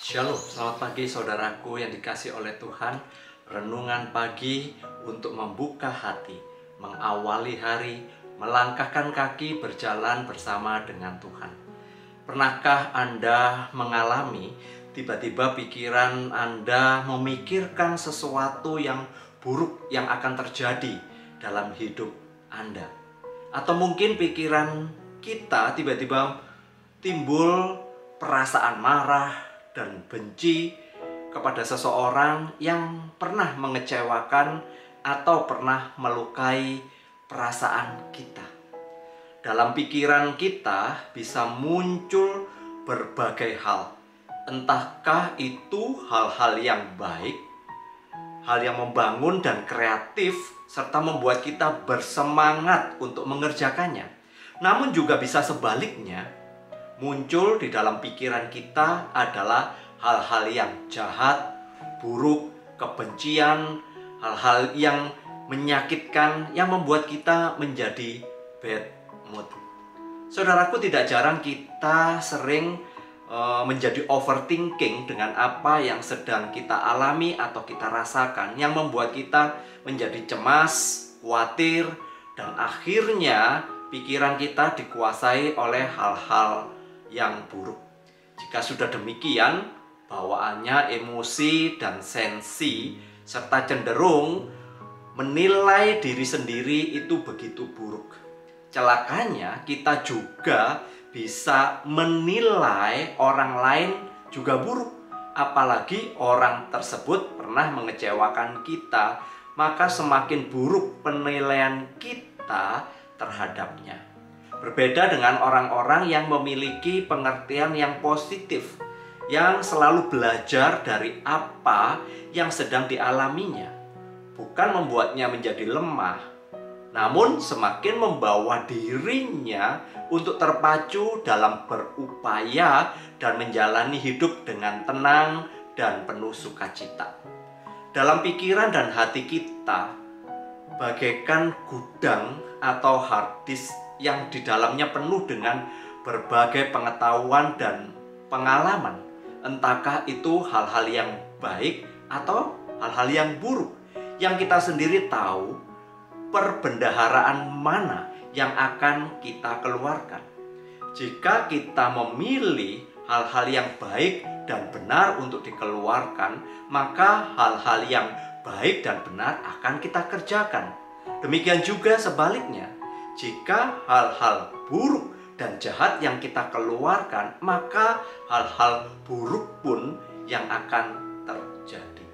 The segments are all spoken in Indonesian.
Shalom, selamat pagi saudaraku yang dikasih oleh Tuhan. Renungan pagi untuk membuka hati, mengawali hari, melangkahkan kaki berjalan bersama dengan Tuhan. Pernahkah Anda mengalami tiba-tiba pikiran Anda memikirkan sesuatu yang buruk yang akan terjadi dalam hidup Anda? Atau mungkin pikiran kita tiba-tiba timbul perasaan marah dan benci kepada seseorang yang pernah mengecewakan atau pernah melukai perasaan kita. Dalam pikiran kita bisa muncul berbagai hal. Entahkah itu hal-hal yang baik, hal yang membangun dan kreatif, serta membuat kita bersemangat untuk mengerjakannya. Namun juga bisa sebaliknya, muncul di dalam pikiran kita adalah hal-hal yang jahat, buruk, kebencian, hal-hal yang menyakitkan, yang membuat kita menjadi bad mood. Saudaraku, tidak jarang kita sering menjadi overthinking dengan apa yang sedang kita alami atau kita rasakan, yang membuat kita menjadi cemas, khawatir, dan akhirnya pikiran kita dikuasai oleh hal-hal yang buruk. Jika sudah demikian, bawaannya emosi dan sensi serta cenderung menilai diri sendiri itu begitu buruk. Celakanya kita juga bisa menilai orang lain juga buruk. Apalagi orang tersebut pernah mengecewakan kita, maka semakin buruk penilaian kita terhadapnya. Berbeda dengan orang-orang yang memiliki pengertian yang positif, yang selalu belajar dari apa yang sedang dialaminya. Bukan membuatnya menjadi lemah, namun semakin membawa dirinya untuk terpacu dalam berupaya dan menjalani hidup dengan tenang dan penuh sukacita. Dalam pikiran dan hati kita, bagaikan gudang atau hard disk yang di dalamnya penuh dengan berbagai pengetahuan dan pengalaman. Entahkah itu hal-hal yang baik atau hal-hal yang buruk, yang kita sendiri tahu perbendaharaan mana yang akan kita keluarkan. Jika kita memilih hal-hal yang baik dan benar untuk dikeluarkan, maka hal-hal yang baik dan benar akan kita kerjakan. Demikian juga sebaliknya, jika hal-hal buruk dan jahat yang kita keluarkan, maka hal-hal buruk pun yang akan terjadi.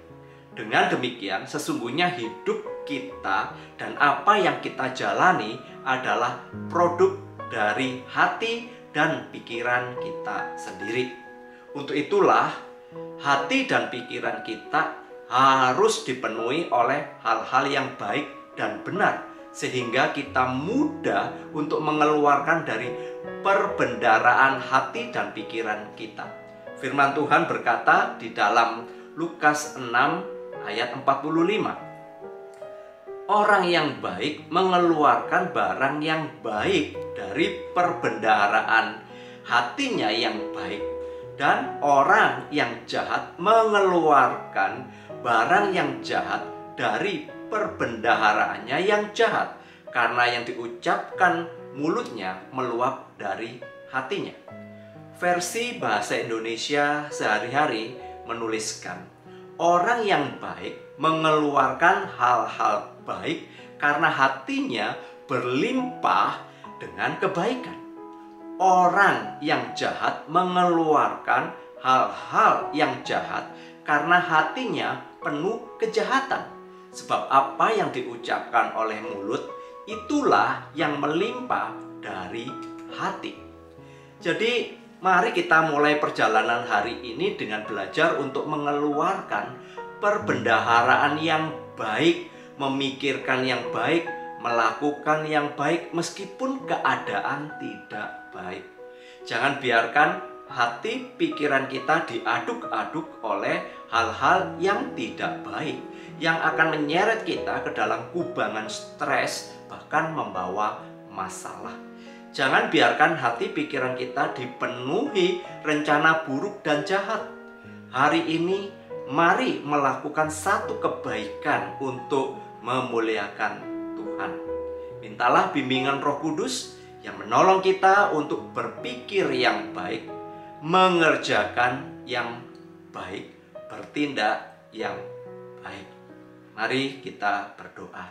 Dengan demikian, sesungguhnya hidup kita dan apa yang kita jalani adalah produk dari hati dan pikiran kita sendiri. Untuk itulah, hati dan pikiran kita harus dipenuhi oleh hal-hal yang baik dan benar, sehingga kita mudah untuk mengeluarkan dari perbendaharaan hati dan pikiran kita. Firman Tuhan berkata di dalam Lukas 6 ayat 45, orang yang baik mengeluarkan barang yang baik dari perbendaharaan hatinya yang baik, dan orang yang jahat mengeluarkan barang yang jahat dari perbendaharaannya yang jahat, karena yang diucapkan mulutnya meluap dari hatinya. Versi bahasa Indonesia sehari-hari menuliskan, orang yang baik mengeluarkan hal-hal baik karena hatinya berlimpah dengan kebaikan. Orang yang jahat mengeluarkan hal-hal yang jahat karena hatinya penuh kejahatan. Sebab apa yang diucapkan oleh mulut, itulah yang melimpah dari hati. Jadi, mari kita mulai perjalanan hari ini dengan belajar untuk mengeluarkan perbendaharaan yang baik, memikirkan yang baik, melakukan yang baik meskipun keadaan tidak baik. Jangan biarkan hati pikiran kita diaduk-aduk oleh hal-hal yang tidak baik, yang akan menyeret kita ke dalam kubangan stres, bahkan membawa masalah. Jangan biarkan hati pikiran kita dipenuhi rencana buruk dan jahat. hari ini mari melakukan satu kebaikan untuk memuliakan Tuhan. Mintalah bimbingan Roh Kudus yang menolong kita untuk berpikir yang baik, mengerjakan yang baik, bertindak yang baik. Mari kita berdoa.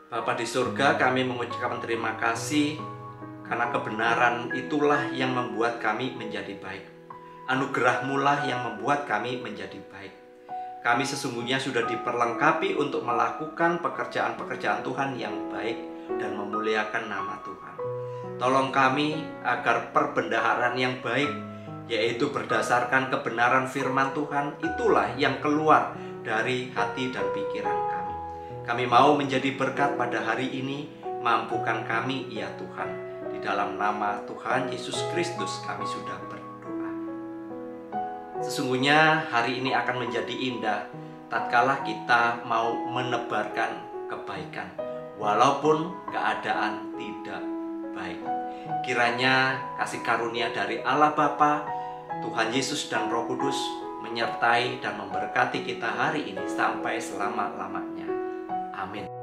Bapa di surga, kami mengucapkan terima kasih karena kebenaran itulah yang membuat kami menjadi baik. Anugerah-Mu lah yang membuat kami menjadi baik. Kami sesungguhnya sudah diperlengkapi untuk melakukan pekerjaan-pekerjaan Tuhan yang baik dan memuliakan nama Tuhan. Tolong kami agar perbendaharaan yang baik, yaitu berdasarkan kebenaran firman Tuhan, itulah yang keluar dari hati dan pikiran kami. Kami mau menjadi berkat pada hari ini, mampukan kami ya Tuhan. Di dalam nama Tuhan Yesus Kristus kami sudah berdoa. Sesungguhnya hari ini akan menjadi indah tatkala kita mau menebarkan kebaikan, walaupun keadaan tidak baik. Kiranya kasih karunia dari Allah Bapa, Tuhan Yesus dan Roh Kudus menyertai dan memberkati kita hari ini sampai selama-lamanya. Amin.